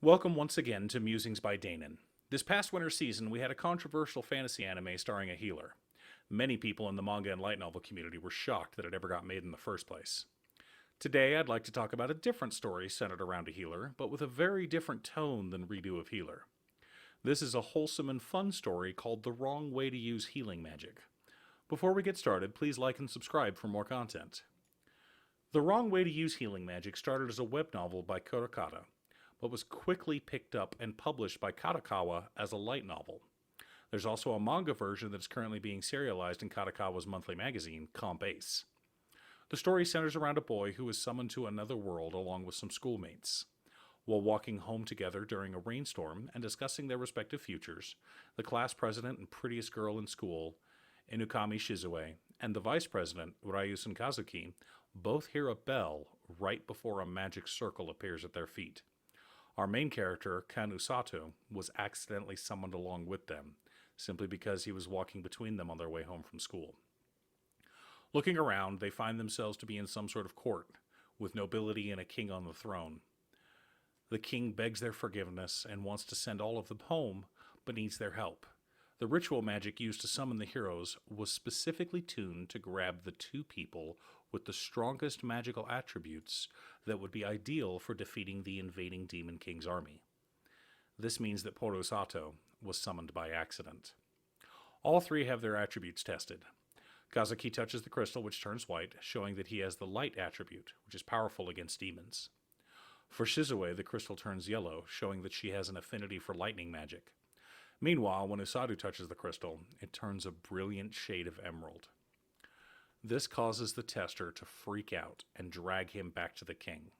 Welcome once again to Musings by Danon. This past winter season, we had a controversial fantasy anime starring a healer. Many people in the manga and light novel community were shocked that it ever got made in the first place. Today, I'd like to talk about a different story centered around a healer, but with a very different tone than Redo of Healer. This is a wholesome and fun story called The Wrong Way to Use Healing Magic. Before we get started, please like and subscribe for more content. The Wrong Way to Use Healing Magic started as a web novel by Kurakata, but was quickly picked up and published by Katakawa as a light novel. There's also a manga version that is currently being serialized in Katakawa's monthly magazine, Comp Ace. The story centers around a boy who is summoned to another world along with some schoolmates. While walking home together during a rainstorm and discussing their respective futures, the class president and prettiest girl in school, Inukami Shizue, and the vice president, Ryusen Kazuki, both hear a bell right before a magic circle appears at their feet. Our main character, Kan Usato, was accidentally summoned along with them, simply because he was walking between them on their way home from school. Looking around, they find themselves to be in some sort of court, with nobility and a king on the throne. The king begs their forgiveness and wants to send all of them home, but needs their help. The ritual magic used to summon the heroes was specifically tuned to grab the two people with the strongest magical attributes that would be ideal for defeating the invading Demon King's army. This means that Porosato was summoned by accident. All three have their attributes tested. Kazuki touches the crystal, which turns white, showing that he has the light attribute, which is powerful against demons. For Shizue, the crystal turns yellow, showing that she has an affinity for lightning magic. Meanwhile, when Usadu touches the crystal, it turns a brilliant shade of emerald. This causes the tester to freak out and drag him back to the king.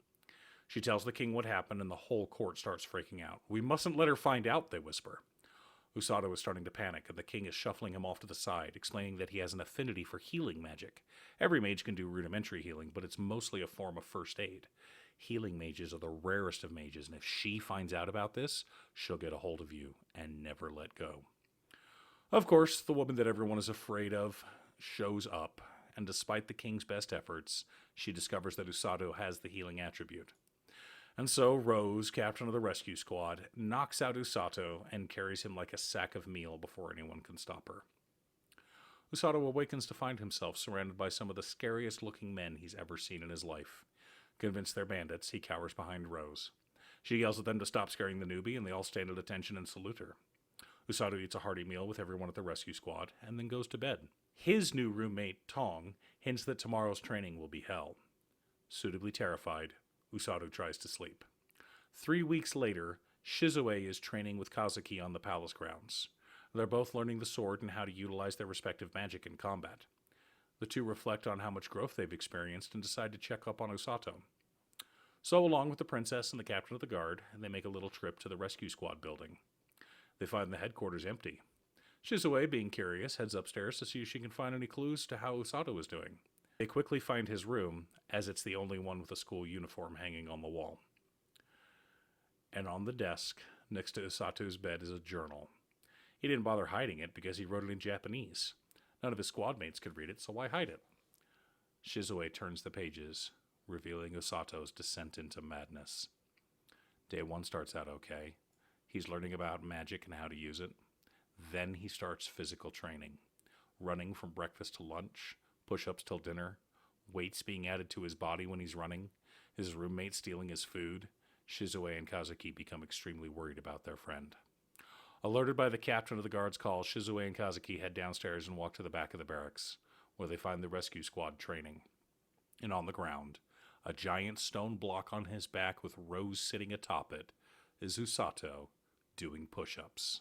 She tells the king what happened and the whole court starts freaking out. "We mustn't let her find out," they whisper. Usadu is starting to panic and the king is shuffling him off to the side, explaining that he has an affinity for healing magic. Every mage can do rudimentary healing, but it's mostly a form of first aid. Healing mages are the rarest of mages, and if she finds out about this, she'll get a hold of you and never let go. Of course, the woman that everyone is afraid of shows up, and despite the king's best efforts, she discovers that Usadu has the healing attribute. And so Rose, captain of the rescue squad, knocks out Usato and carries him like a sack of meal before anyone can stop her. Usato awakens to find himself surrounded by some of the scariest looking men he's ever seen in his life. Convinced they're bandits, he cowers behind Rose. She yells at them to stop scaring the newbie, and they all stand at attention and salute her. Usato eats a hearty meal with everyone at the rescue squad, and then goes to bed. His new roommate, Tong, hints that tomorrow's training will be hell. Suitably terrified, Usato tries to sleep. 3 weeks later, Shizue is training with Kazuki on the palace grounds. They're both learning the sword and how to utilize their respective magic in combat. The two reflect on how much growth they've experienced and decide to check up on Usato. So, along with the princess and the captain of the guard, they make a little trip to the rescue squad building. They find the headquarters empty. Shizue, being curious, heads upstairs to see if she can find any clues to how Usato is doing. They quickly find his room, as it's the only one with a school uniform hanging on the wall. And on the desk, next to Usato's bed, is a journal. He didn't bother hiding it because he wrote it in Japanese. None of his squad mates could read it, so why hide it? Shizue turns the pages, revealing Usato's descent into madness. Day 1 starts out okay. He's learning about magic and how to use it. Then he starts physical training. Running from breakfast to lunch, push-ups till dinner, weights being added to his body when he's running, his roommate stealing his food. Shizue and Kazuki become extremely worried about their friend. Alerted by the captain of the guard's call, Shizue and Kazuki head downstairs and walk to the back of the barracks, where they find the rescue squad training. And on the ground, a giant stone block on his back with Rose sitting atop it, is Usato doing push-ups.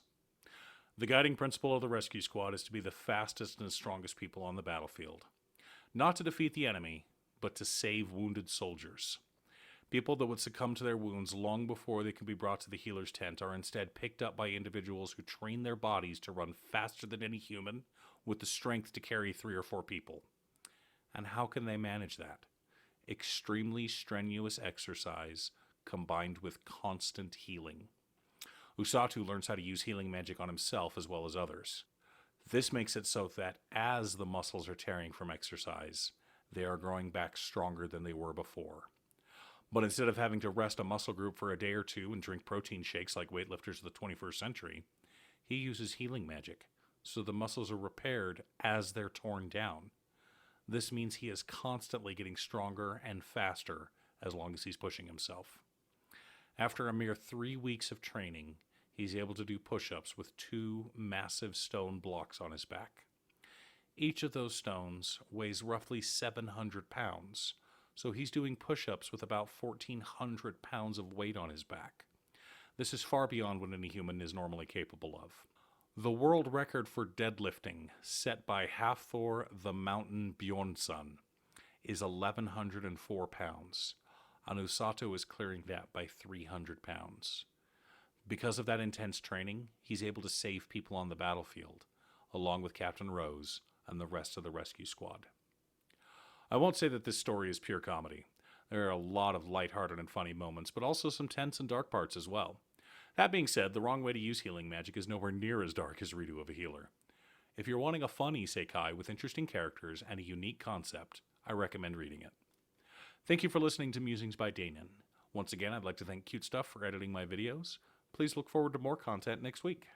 The guiding principle of the rescue squad is to be the fastest and strongest people on the battlefield. Not to defeat the enemy, but to save wounded soldiers. People that would succumb to their wounds long before they can be brought to the healer's tent are instead picked up by individuals who train their bodies to run faster than any human with the strength to carry 3 or 4 people. And how can they manage that? Extremely strenuous exercise combined with constant healing. Usato learns how to use healing magic on himself as well as others. This makes it so that as the muscles are tearing from exercise, they are growing back stronger than they were before. But instead of having to rest a muscle group for a day or two and drink protein shakes like weightlifters of the 21st century, he uses healing magic, so the muscles are repaired as they're torn down. This means he is constantly getting stronger and faster as long as he's pushing himself. After a mere 3 weeks of training, he's able to do push-ups with 2 massive stone blocks on his back. Each of those stones weighs roughly 700 pounds, so he's doing push-ups with about 1,400 pounds of weight on his back. This is far beyond what any human is normally capable of. The world record for deadlifting, set by Hafthor the Mountain Bjornsson, is 1,104 pounds. Anusato is clearing that by 300 pounds. Because of that intense training, he's able to save people on the battlefield, along with Captain Rose and the rest of the rescue squad. I won't say that this story is pure comedy. There are a lot of lighthearted and funny moments, but also some tense and dark parts as well. That being said, the wrong way to use healing magic is nowhere near as dark as Redo of a Healer. If you're wanting a fun isekai with interesting characters and a unique concept, I recommend reading it. Thank you for listening to Musings by Danon. Once again, I'd like to thank Cute Stuff for editing my videos. Please look forward to more content next week.